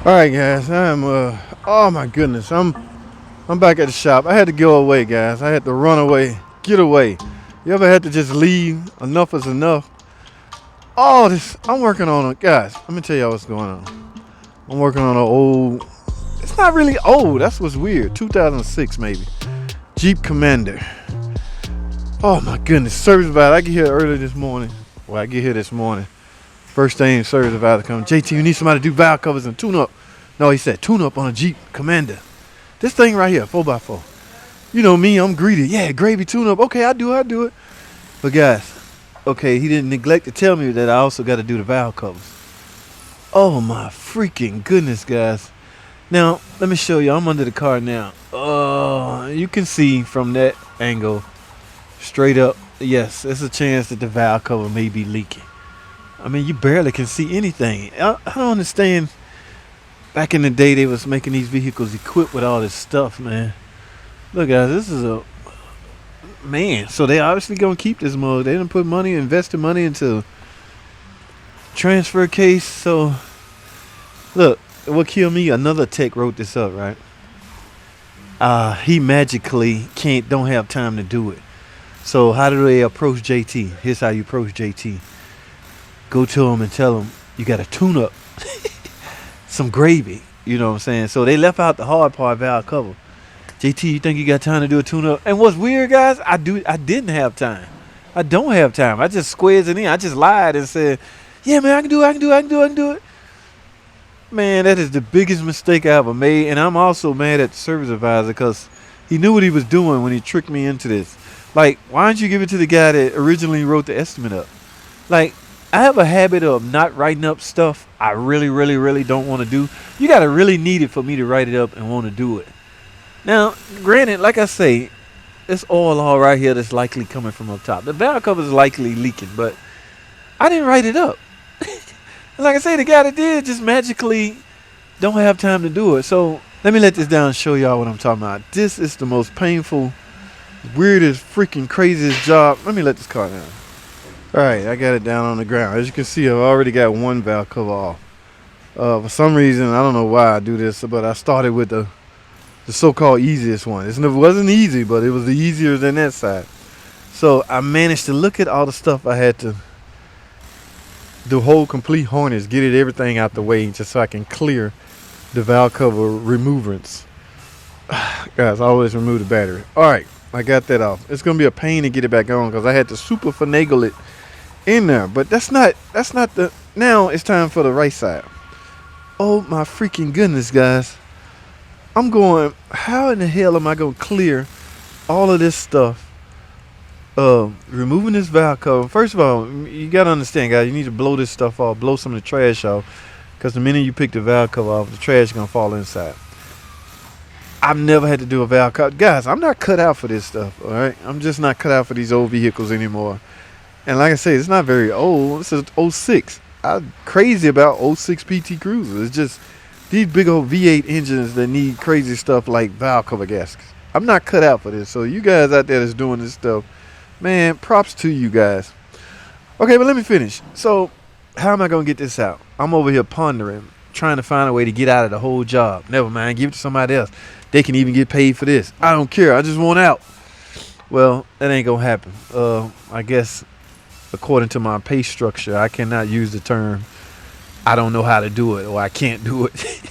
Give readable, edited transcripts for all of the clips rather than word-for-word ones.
All right, guys. Oh my goodness. I'm back at the shop. I had to go away, guys. I had to run away, get away. You ever had to just leave? Enough is enough. Oh, this. I'm working on it, guys. Let me tell y'all what's going on. I'm working on an old. It's not really old. That's what's weird. 2006 maybe. Jeep Commander. Oh my goodness. Service advisor. I get here early this morning. Well, I get here this morning. First thing, service advisor comes. JT, you need somebody to do valve covers and tune up. No, he said tune up on a Jeep Commander. This thing right here, 4x4. You know me, I'm greedy. Yeah, gravy tune up. Okay, I do it. But guys, okay, he didn't neglect to tell me that I also got to do the valve covers. Oh my freaking goodness, guys. Now, let me show you. I'm under the car now. Oh, you can see from that angle, straight up, yes, there's a chance that the valve cover may be leaking. I mean, you barely can see anything. I don't understand. Back in the day, they was making these vehicles equipped with all this stuff, man. Look, guys, this is a man. So they obviously gonna keep this mug. They didn't put money, invested money into transfer case. So look, what killed me? Another tech wrote this up, right? He magically don't have time to do it. So how do they approach JT? Here's how you approach JT. Go to him and tell him you got to tune up some gravy. You know what I'm saying? So they left out the hard part, valve cover. JT, you think you got time to do a tune up? And what's weird, guys, I didn't have time. I don't have time. I just squares it in. I just lied and said, yeah, man, I can do it. Man, that is the biggest mistake I ever made. And I'm also mad at the service advisor because he knew what he was doing when he tricked me into this. Like, why don't you give it to the guy that originally wrote the estimate up? Like, I have a habit of not writing up stuff I really, really, really don't want to do. You got to really need it for me to write it up and want to do it. Now, granted, like I say, it's all right here that's likely coming from up top. The valve cover is likely leaking, but I didn't write it up. Like I say, the guy that did just magically don't have time to do it. So let me let this down and show y'all what I'm talking about. This is the most painful, weirdest, freaking craziest job. Let me let this car down. All right, I got it down on the ground. As you can see, I've already got one valve cover off. For some reason, I don't know why I do this, but I started with the so-called easiest one. It wasn't easy, but it was easier than that side. So I managed to look at all the stuff I had to, the whole complete harness, get everything out the way just so I can clear the valve cover removance. Guys, I always remove the battery. All right, I got that off. It's going to be a pain to get it back on because I had to super finagle it in there. But that's not the, now it's time for the right side. Oh my freaking goodness, guys. I'm going, how in the hell am I going to clear all of this stuff? Removing this valve cover. First of all, you got to understand, guys, you need to blow this stuff off, blow some of the trash off, because the minute you pick the valve cover off, the trash is going to fall inside. I've never had to do a valve cover. Guys, I'm not cut out for this stuff, all right? I'm just not cut out for these old vehicles anymore. And like I say, it's not very old. This is 06. I'm crazy about 06 PT Cruisers. It's just these big old V8 engines that need crazy stuff like valve cover gaskets. I'm not cut out for this. So you guys out there that's doing this stuff, man, props to you guys. Okay, but let me finish. So how am I going to get this out? I'm over here pondering, trying to find a way to get out of the whole job. Never mind, give it to somebody else. They can even get paid for this. I don't care. I just want out. Well, that ain't going to happen. I guess according to my pay structure, I cannot use the term I don't know how to do it or I can't do it.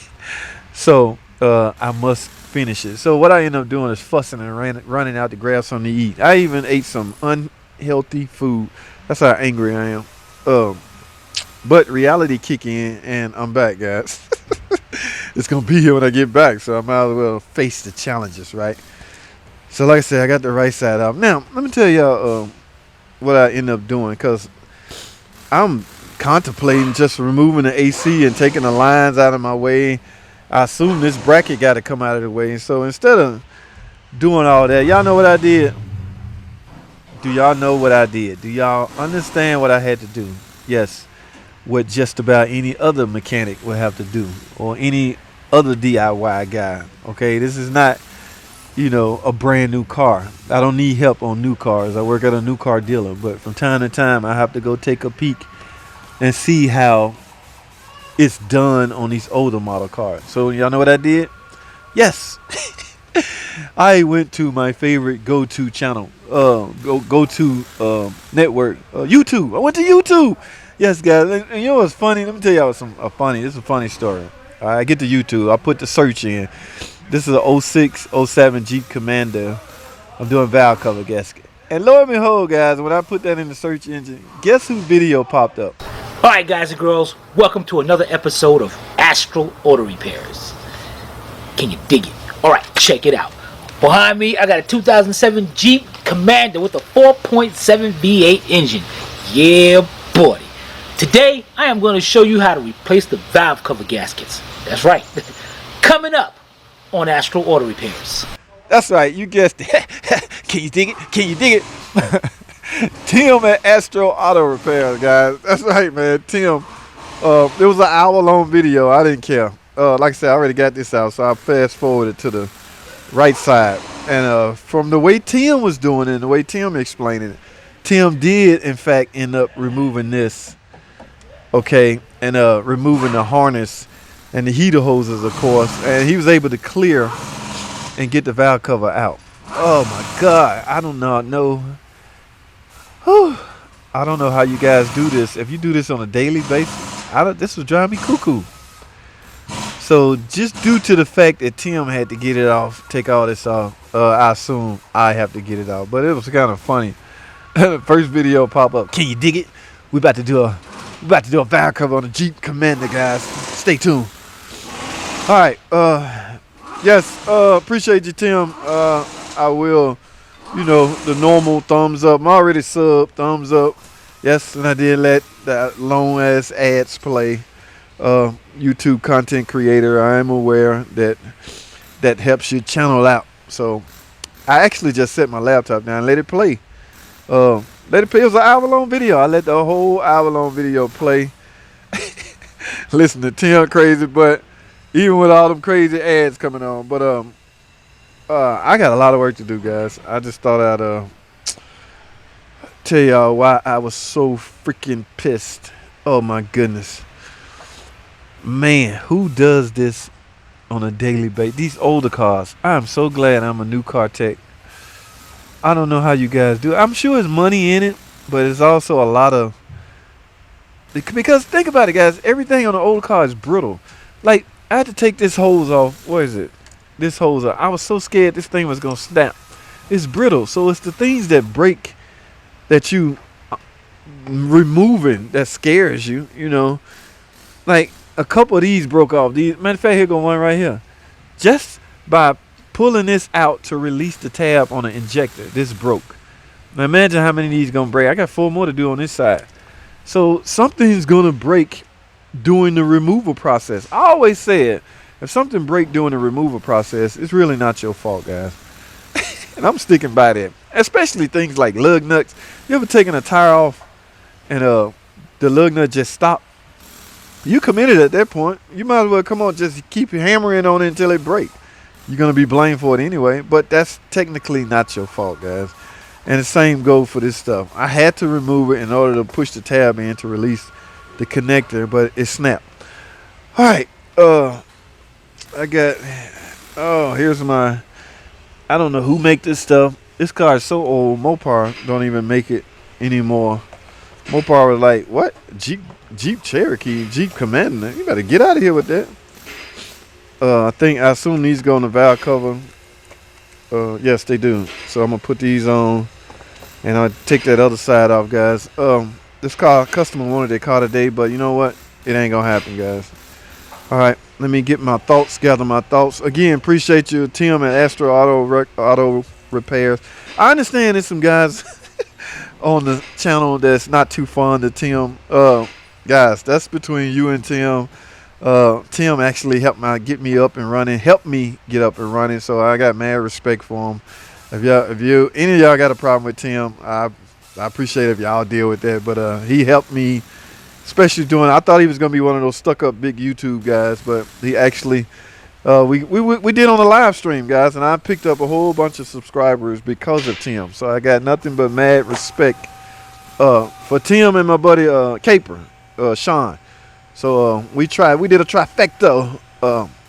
So I must finish it. So what I end up doing is fussing and running out to grab something to eat. I even ate some unhealthy food. That's how angry I am. But reality kick in and I'm back, guys. It's going to be here when I get back, so I might as well face the challenges, right? So like I said, I got the right side up. Now, let me tell y'all what I end up doing, because I'm contemplating just removing the AC and taking the lines out of my way. I assume this bracket got to come out of the way. So instead of doing all that, y'all know what I did? Do y'all know what I did? Do y'all understand what I had to do? Yes. What just about any other mechanic would have to do, or any other DIY guy. Okay, this is not, a brand new car. I don't need help on new cars. I work at a new car dealer, but from time to time I have to go take a peek and see how it's done on these older model cars. So y'all know what I did? Yes. I went to my favorite go-to channel, go-to network, YouTube. I went to YouTube. Yes, guys. And you know what's funny? Let me tell y'all this is a funny story. I get to YouTube. I put the search in. This is a 06, 07 Jeep Commander. I'm doing valve cover gasket. And lo and behold, guys, when I put that in the search engine, guess whose video popped up? Alright guys and girls, welcome to another episode of Astral Auto Repairs. Can you dig it? Alright, check it out. Behind me, I got a 2007 Jeep Commander with a 4.7 V8 engine. Yeah, buddy. Today, I am going to show you how to replace the valve cover gaskets. That's right. Coming up on Astral Auto Repairs. That's right, you guessed it. Can you dig it? Can you dig it? Tim at Astro Auto Repairs, guys. That's right, man. Tim. It was an hour-long video. I didn't care. Like I said, I already got this out, so I fast-forwarded to the right side. And from the way Tim was doing it and the way Tim explained it, Tim did, in fact, end up removing this, okay, and removing the harness and the heater hoses, of course. And he was able to clear and get the valve cover out. Oh, my God. I do not know. I don't know how you guys do this. If you do this on a daily basis, this would drive me cuckoo. So just due to the fact that Tim had to get it off, take all this off, I assume I have to get it out. But it was kind of funny. The first video pop up. Can you dig it? We about to do a valve cover on the Jeep Commander, guys. Stay tuned. All right. Yes. Appreciate you, Tim. I will. You know, the normal thumbs up. I'm already subbed, thumbs up. Yes, and I did let that long ass ads play. YouTube content creator, I am aware that helps your channel out. So I actually just set my laptop down and let it play. It was an hour-long video. I let the whole hour-long video play. Listen to Tim crazy, but even with all them crazy ads coming on. But I got a lot of work to do, guys. I just thought I'd tell y'all why I was so freaking pissed. Oh my goodness. Man, who does this on a daily basis? These older cars. I'm so glad I'm a new car tech. I don't know how you guys do it. I'm sure there's money in it, but it's also a lot of... Because think about it, guys. Everything on an old car is brittle. Like, I had to take this hose off. What is it? This hose up. I was so scared this thing was gonna snap. It's brittle, so it's the things that break that you removing that scares you. You know, like a couple of these broke off. These, matter of fact, here go one right here. Just by pulling this out to release the tab on the injector, this broke. Now imagine how many of these gonna break. I got 4 more to do on this side. So something's gonna break during the removal process. I always said, if something breaks during the removal process, it's really not your fault, guys. And I'm sticking by that. Especially things like lug nuts. You ever taken a tire off and the lug nut just stopped? You committed at that point. You might as well come on, just keep hammering on it until it breaks. You're going to be blamed for it anyway. But that's technically not your fault, guys. And the same goes for this stuff. I had to remove it in order to push the tab in to release the connector, but it snapped. All right. I got, here's my, I don't know who make this stuff. This car is so old, Mopar don't even make it anymore. Mopar was like, what? Jeep Cherokee, Jeep Commander. You better get out of here with that. I assume these go on the valve cover. Yes, they do. So I'm going to put these on and I'll take that other side off, guys. This customer wanted their car today, but you know what? It ain't going to happen, guys. All right, let me get my thoughts, gather my thoughts. Again, appreciate you, Tim at Astro Auto Repairs. I understand there's some guys on the channel that's not too fond of Tim. Guys, that's between you and Tim. Tim actually helped get me up and running, helped me get up and running, so I got mad respect for him. If any of y'all got a problem with Tim, I appreciate it if y'all deal with that. But he helped me. Especially I thought he was going to be one of those stuck-up big YouTube guys, but he actually, we did on the live stream, guys, and I picked up a whole bunch of subscribers because of Tim. So I got nothing but mad respect for Tim and my buddy Caper, Sean. So we did a trifecta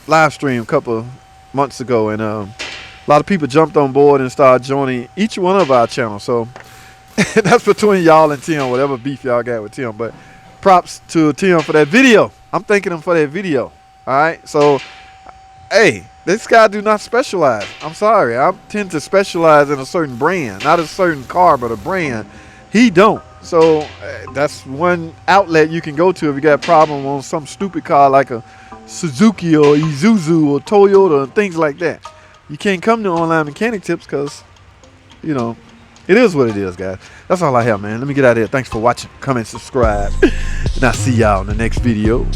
live stream a couple of months ago, and a lot of people jumped on board and started joining each one of our channels. So that's between y'all and Tim, whatever beef y'all got with Tim. But props to Tim for that video. I'm thanking him for that video. All right. So, hey, this guy do not specialize. I'm sorry. I tend to specialize in a certain brand, not a certain car, but a brand. He don't. So that's one outlet you can go to if you got a problem on some stupid car like a Suzuki or Isuzu or Toyota and things like that. You can't come to Online Mechanic Tips because, you know, it is what it is, guys. That's all I have, man. Let me get out of here. Thanks for watching. Comment, subscribe. And I'll see y'all in the next video.